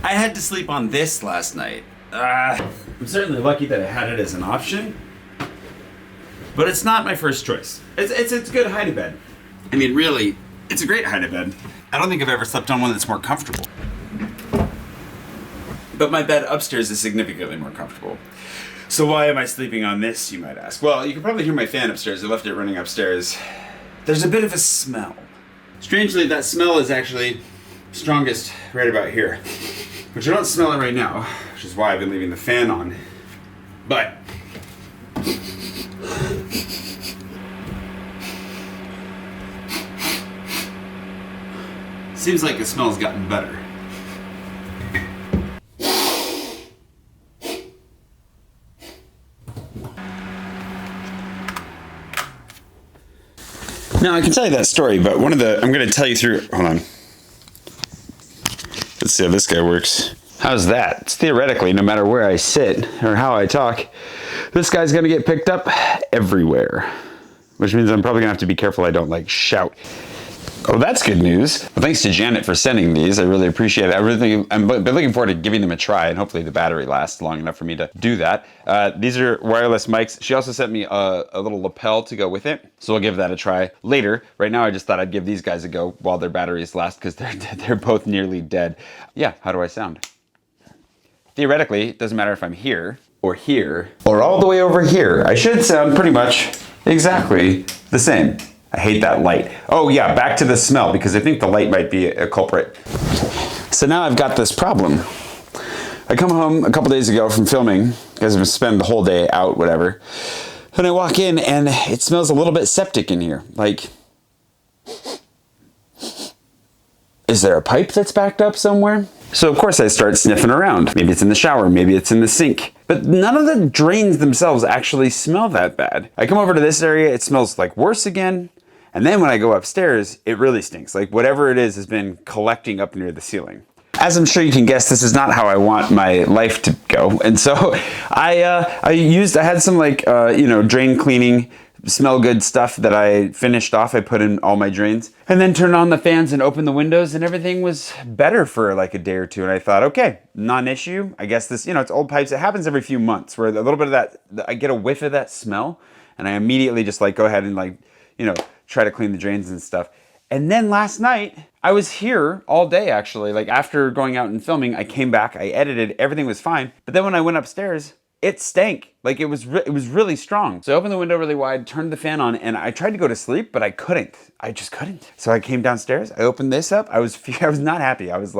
I had to sleep on this last night. I'm certainly lucky that I had it as an option, but it's not my first choice. It's a good hide-a-bed. I mean, really, it's a great hide-a-bed. I don't think I've ever slept on one that's more comfortable. But my bed upstairs is significantly more comfortable. So why am I sleeping on this, you might ask? Well, you can probably hear my fan upstairs. I left it running upstairs. There's a bit of a smell. Strangely, that smell is actually strongest right about here. Which I don't smell it right now, which is why I've been leaving the fan on. But seems like the smell's gotten better. Now I can tell you that story, but I'm going to tell you through. Hold on. Let's see how this guy works. How's that? It's theoretically, no matter where I sit or how I talk, this guy's going to get picked up everywhere, which means I'm probably going to have to be careful I don't like shout. Oh, that's good news. Well, thanks to Janet for sending these. I really appreciate it. I've been looking forward to giving them a try, and hopefully the battery lasts long enough for me to do that. These are wireless mics. She also sent me a little lapel to go with it, so I'll give that a try later. Right now, I just thought I'd give these guys a go while their batteries last, because they're both nearly dead. Yeah, how do I sound? Theoretically, it doesn't matter if I'm here, or all the way over here. I should sound pretty much exactly the same. I hate that light. Oh yeah, back to the smell, because I think the light might be a culprit. So now I've got this problem. I come home a couple days ago from filming, because I've spent the whole day out, whatever. And I walk in and it smells a little bit septic in here. Like, is there a pipe that's backed up somewhere? So of course I start sniffing around. Maybe it's in the shower, maybe it's in the sink. But none of the drains themselves actually smell that bad. I come over to this area, it smells like worse again. And then when I go upstairs, it really stinks. Like whatever it is has been collecting up near the ceiling. As I'm sure you can guess, this is not how I want my life to go. And so I had some drain cleaning, smell good stuff that I finished off. I put in all my drains and then turned on the fans and opened the windows, and everything was better for like a day or two. And I thought, okay, non-issue. I guess this, it's old pipes. It happens every few months where a little bit of that, I get a whiff of that smell and I immediately just go ahead and try to clean the drains and stuff. And then last night, I was here all day actually. Like after going out and filming, I came back, I edited, everything was fine. But then when I went upstairs, it stank. Like it was really strong. So I opened the window really wide, turned the fan on, and I tried to go to sleep, but I couldn't. I just couldn't. So I came downstairs, I opened this up. I was not happy. I was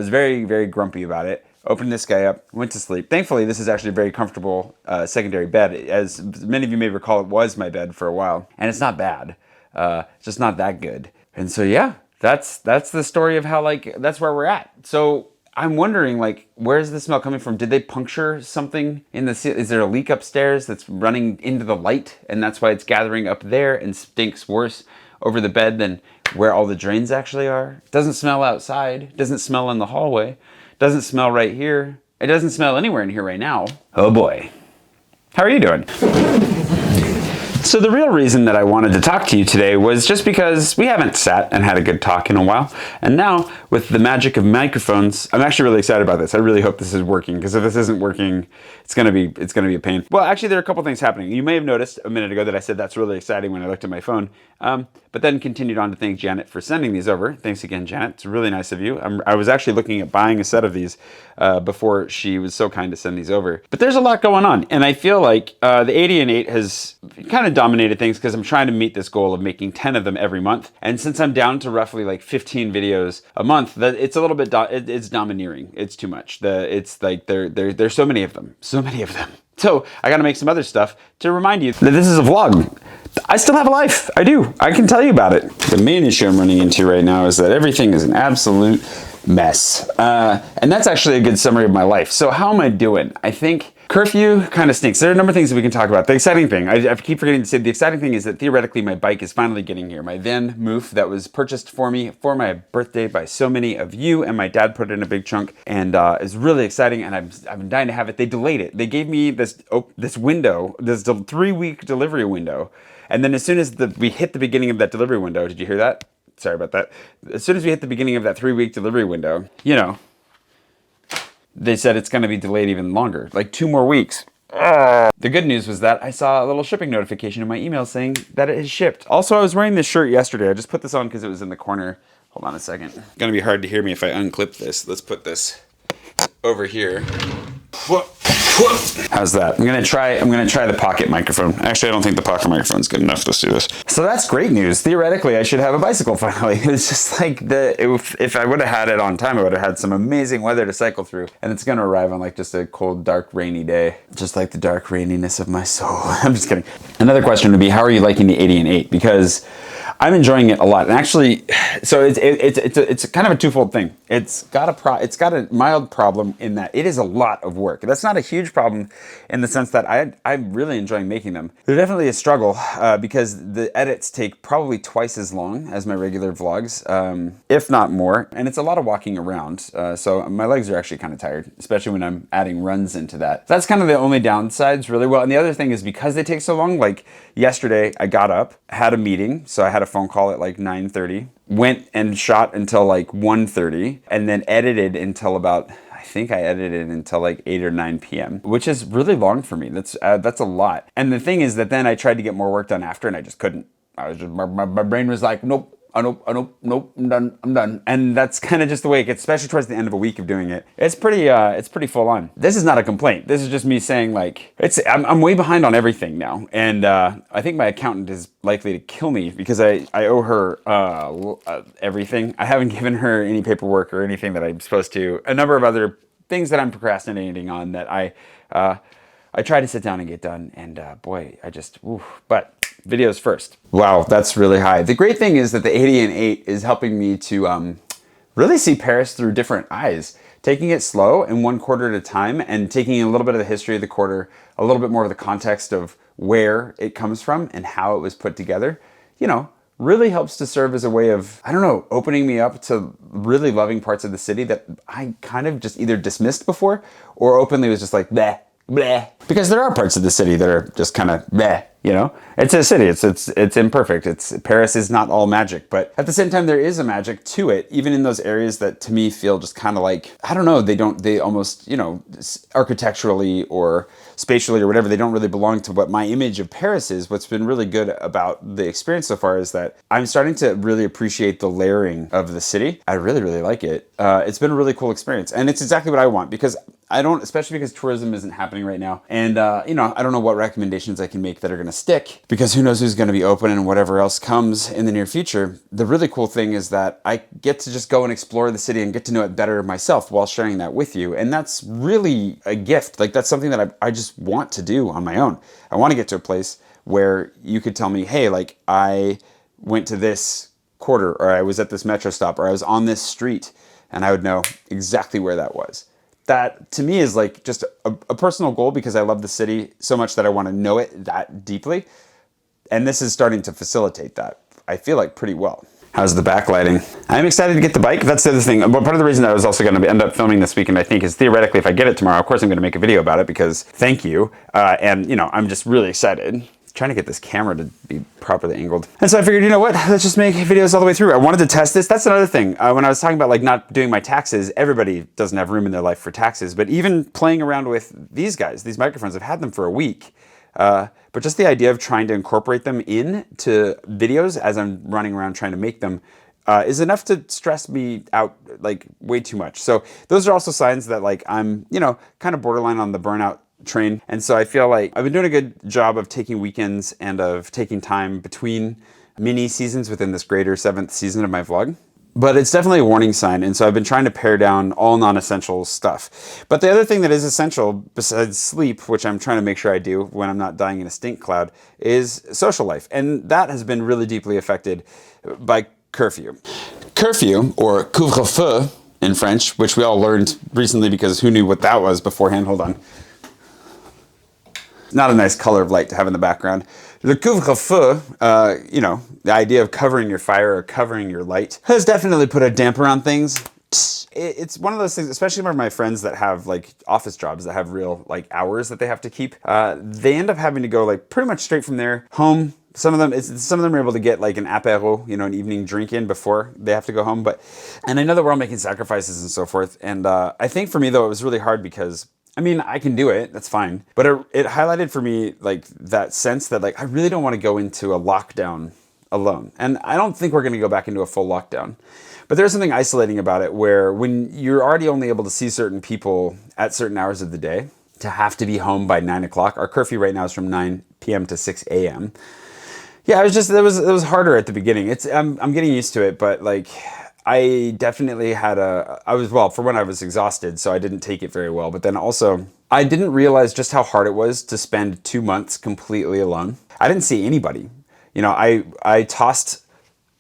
very, very grumpy about it. Opened this guy up, went to sleep. Thankfully, this is actually a very comfortable secondary bed. As many of you may recall, it was my bed for a while, and it's not bad. It's just not that good. And so yeah, that's the story of how that's where we're at. So I'm wondering where's the smell coming from? Did they puncture something in the ceiling? Is there a leak upstairs that's running into the light, and that's why it's gathering up there and stinks worse over the bed than where all the drains actually are? It doesn't smell outside. It doesn't smell in the hallway. Doesn't smell right here. It doesn't smell anywhere in here right now. Oh boy. How are you doing? So the real reason that I wanted to talk to you today was just because we haven't sat and had a good talk in a while. And now with the magic of microphones, I'm actually really excited about this. I really hope this is working, because if this isn't working, it's gonna be a pain. Well, actually there are a couple things happening. You may have noticed a minute ago that I said that's really exciting when I looked at my phone, but then continued on to thank Janet for sending these over. Thanks again, Janet. It's really nice of you. I was actually looking at buying a set of these before she was so kind to send these over. But there's a lot going on, and I feel like the 80 and 8 has kind of dominated things, because I'm trying to meet this goal of making 10 of them every month. And since I'm down to roughly 15 videos a month, that it's a little bit it's domineering. It's too much. There's so many of them. So I got to make some other stuff to remind you that this is a vlog. I still have a life. I do. I can tell you about it. The main issue I'm running into right now is that everything is an absolute mess. And that's actually a good summary of my life. So how am I doing? I think curfew kind of stinks. There are a number of things that we can talk about. The exciting thing, I keep forgetting to say, the exciting thing is that theoretically my bike is finally getting here. My Van Moof that was purchased for me for my birthday by so many of you, and my dad put it in a big chunk, and it's really exciting, and I've been dying to have it. They delayed it. They gave me this window, this 3-week delivery window, and then as soon as we hit the beginning of that delivery window, did you hear that? Sorry about that. As soon as we hit the beginning of that 3-week delivery window, they said it's going to be delayed even longer, like 2 more weeks. The good news was that I saw a little shipping notification in my email saying that it has shipped. Also, I was wearing this shirt yesterday. I just put this on because it was in the corner. Hold on a second. It's gonna be hard to hear me if I unclip this. Let's put this over here. How's that? I'm gonna try the pocket microphone. Actually, I don't think the pocket microphone's good enough. Let's do this. So that's great news. Theoretically, I should have a bicycle finally. It's just like if I would have had it on time, I would have had some amazing weather to cycle through. And it's gonna arrive on like just a cold, dark, rainy day. Just like the dark raininess of my soul. I'm just kidding. Another question would be, how are you liking the 80 and 8? Because I'm enjoying it a lot, and actually, so it's kind of a twofold thing. It's got a mild problem in that it is a lot of work. That's not a huge problem in the sense that I'm really enjoying making them. They're definitely a struggle because the edits take probably twice as long as my regular vlogs, if not more, and it's a lot of walking around. So my legs are actually kind of tired, especially when I'm adding runs into that. That's kind of the only downsides, really. Well, and the other thing is because they take so long. Like yesterday, I got up, had a meeting, so I had a phone call at like 9:30, went and shot until like 1:30, and then edited until about, I think I edited until like 8 or 9 p.m., which is really long for me. That's a lot. And the thing is that then I tried to get more work done after, and I just couldn't. I was just, my brain was like, nope. Nope, I'm done. And that's kind of just the way it gets, especially towards the end of a week of doing it. It's pretty full on. This is not a complaint. This is just me saying like, I'm way behind on everything now. And I think my accountant is likely to kill me because I owe her everything. I haven't given her any paperwork or anything that I'm supposed to. A number of other things that I'm procrastinating on that I try to sit down and get done. And boy, but videos first. Wow, that's really high. The great thing is that the 80 and 8 is helping me to really see Paris through different eyes. Taking it slow and 1 quarter at a time and taking a little bit of the history of the quarter, a little bit more of the context of where it comes from and how it was put together, really helps to serve as a way of, opening me up to really loving parts of the city that I kind of just either dismissed before or openly was just like, bleh, bleh. Because there are parts of the city that are just kind of bleh. It's a city. It's imperfect. Paris is not all magic, but at the same time, there is a magic to it, even in those areas that to me feel just kind of like, they almost, architecturally or spatially or whatever, they don't really belong to what my image of Paris is. What's been really good about the experience so far is that I'm starting to really appreciate the layering of the city. I really, really like it. It's been a really cool experience, and it's exactly what I want because especially because tourism isn't happening right now. And, I don't know what recommendations I can make that are going to stick because who knows who's going to be open and whatever else comes in the near future. The really cool thing is that I get to just go and explore the city and get to know it better myself while sharing that with you. And that's really a gift. Like that's something that I just want to do on my own. I want to get to a place where you could tell me, hey, like I went to this quarter or I was at this metro stop or I was on this street and I would know exactly where that was. That to me is like just a personal goal because I love the city so much that I want to know it that deeply. And this is starting to facilitate that, I feel like, pretty well. How's the backlighting? I'm excited to get the bike. That's the other thing. But part of the reason I was also going to end up filming this weekend, I think, is theoretically if I get it tomorrow, of course I'm going to make a video about it because thank you. And I'm just really excited. Trying to get this camera to be properly angled. And so I figured, let's just make videos all the way through. I wanted to test this. That's another thing. When I was talking about like not doing my taxes, everybody doesn't have room in their life for taxes, but even playing around with these guys, these microphones, I've had them for a week. But just the idea of trying to incorporate them into videos as I'm running around trying to make them is enough to stress me out like way too much. So those are also signs that like I'm, kind of borderline on the burnout train. And so I feel like I've been doing a good job of taking weekends and of taking time between mini seasons within this greater 7th season of my vlog. But it's definitely a warning sign. And so I've been trying to pare down all non-essential stuff. But the other thing that is essential besides sleep, which I'm trying to make sure I do when I'm not dying in a stink cloud, is social life. And that has been really deeply affected by curfew. Curfew, or couvre-feu in French, which we all learned recently because who knew what that was beforehand? Hold on. Not a nice color of light to have in the background. Le couvre-feu, the idea of covering your fire or covering your light has definitely put a damper on things. It's one of those things, especially for my friends that have like office jobs that have real like hours that they have to keep. They end up having to go like pretty much straight from there home, Some of them are able to get like an apéro, an evening drink in before they have to go home. And I know that we're all making sacrifices and so forth. And I think for me though, it was really hard because I can do it, that's fine. But it highlighted for me like that sense that like I really don't want to go into a lockdown alone. And I don't think we're going to go back into a full lockdown. But there's something isolating about it where when you're already only able to see certain people at certain hours of the day, to have to be home by 9 o'clock. Our curfew right now is from 9 p.m. to 6 a.m. Yeah, it was harder at the beginning. I'm getting used to it, but like I definitely for one, I was exhausted, so I didn't take it very well. But then also, I didn't realize just how hard it was to spend 2 months completely alone. I didn't see anybody. I tossed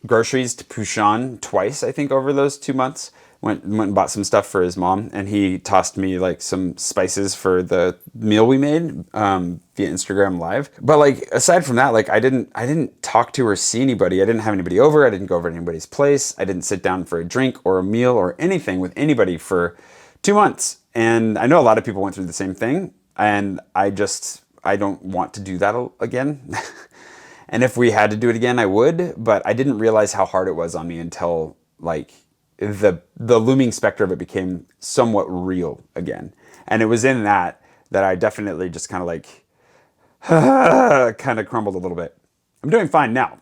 groceries to Pushan twice, I think, over those 2 months. Went and bought some stuff for his mom, and he tossed me like some spices for the meal we made via Instagram Live. But like aside from that, like I didn't talk to or see anybody. I didn't have anybody over. I didn't go over to anybody's place. I didn't sit down for a drink or a meal or anything with anybody for 2 months. And I know a lot of people went through the same thing, and I don't want to do that again. And if we had to do it again, I would. But I didn't realize how hard it was on me until like the looming specter of it became somewhat real again. And it was in that I definitely just kind of like kind of crumbled a little bit. I'm doing fine now,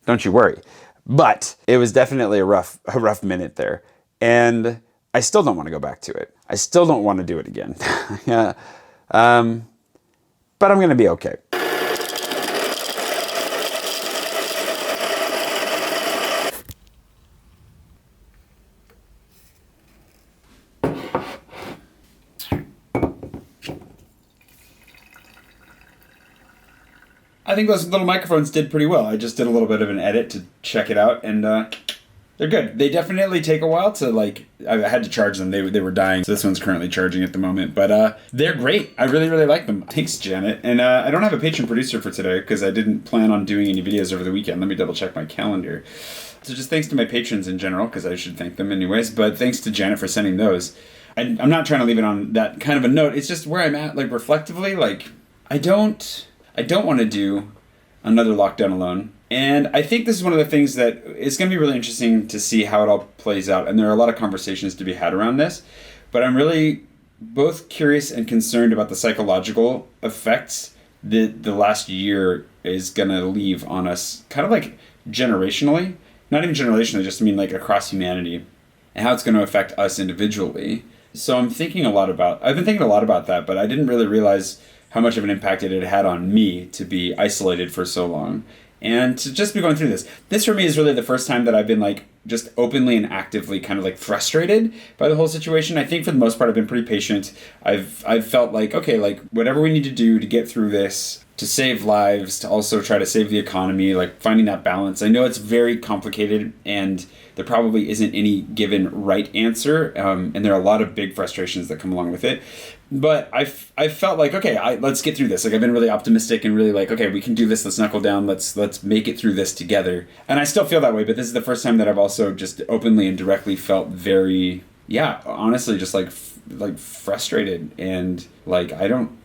don't you worry. But it was definitely a rough minute there. And I still don't want to go back to it. I still don't want to do it again. Yeah. But I'm going to be okay. I think those little microphones did pretty well. I just did a little bit of an edit to check it out, and they're good. They definitely take a while to like. I had to charge them. They were dying, so this one's currently charging at the moment. But they're great. I really really like them. Thanks, Janet. And I don't have a patron producer for today because I didn't plan on doing any videos over the weekend. Let me double check my calendar. So just thanks to my patrons in general, because I should thank them anyways. But thanks to Janet for sending those. I'm not trying to leave it on that kind of a note. It's just where I'm at, like reflectively. Like I don't want to do another lockdown alone. And I think this is one of the things that it's going to be really interesting to see how it all plays out. And there are a lot of conversations to be had around this. But I'm really both curious and concerned about the psychological effects that the last year is going to leave on us, kind of like generationally. Not even generationally, just like across humanity. And how it's going to affect us individually. So I've been thinking a lot about that, but I didn't really realize how much of an impact it had had on me to be isolated for so long and to just be going through this. This for me is really the first time that I've been like just openly and actively kind of like frustrated by the whole situation. I think for the most part I've been pretty patient. I've felt like, okay, like whatever we need to do to get through this, to save lives, to also try to save the economy, like finding that balance. I know it's very complicated and there probably isn't any given right answer, and there are a lot of big frustrations that come along with it. But I felt like, okay, let's get through this. Like I've been really optimistic and really like, okay, we can do this. Let's knuckle down. Let's make it through this together. And I still feel that way. But this is the first time that I've also just openly and directly felt very, honestly, just like frustrated and like I don't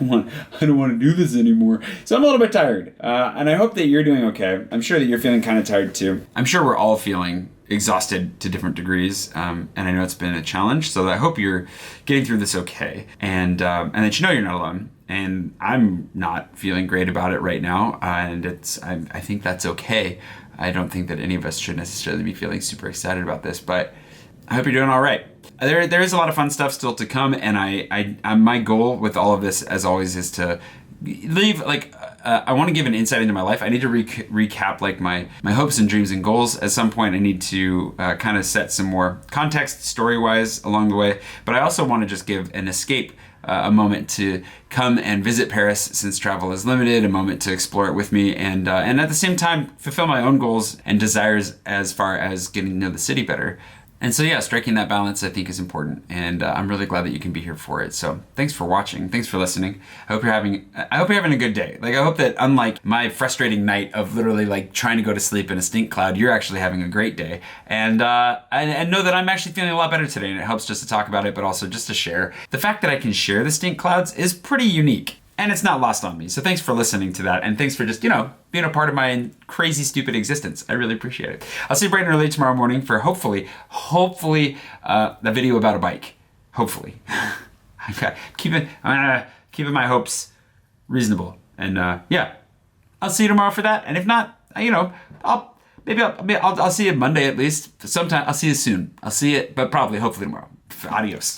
want to do this anymore. So I'm a little bit tired, and I hope that you're doing okay. I'm sure that you're feeling kind of tired too. I'm sure we're all feeling exhausted to different degrees, and I know it's been a challenge. So I hope you're getting through this okay, and that you know you're not alone. And I'm not feeling great about it right now, and I think that's okay. I don't think that any of us should necessarily be feeling super excited about this, but I hope you're doing all right. There is a lot of fun stuff still to come, and I my goal with all of this, as always, is to leave I want to give an insight into my life. I need to recap like my hopes and dreams and goals. At some point, I need to kind of set some more context story-wise along the way. But I also want to just give an escape, a moment to come and visit Paris since travel is limited, a moment to explore it with me, and at the same time fulfill my own goals and desires as far as getting to know the city better. And so striking that balance I think is important, and I'm really glad that you can be here for it. So thanks for watching, thanks for listening. I hope you're having a good day. Like I hope that unlike my frustrating night of literally like trying to go to sleep in a stink cloud, you're actually having a great day. And know that I'm actually feeling a lot better today, and it helps just to talk about it, but also just to share. The fact that I can share the stink clouds is pretty unique. And it's not lost on me. So thanks for listening to that. And thanks for just, being a part of my crazy, stupid existence. I really appreciate it. I'll see you bright and early tomorrow morning for hopefully, a video about a bike. Hopefully. Keeping my hopes reasonable. And I'll see you tomorrow for that. And if not, I'll see you Monday at least. Sometime I'll see you soon. I'll see you, but probably hopefully tomorrow. Adios.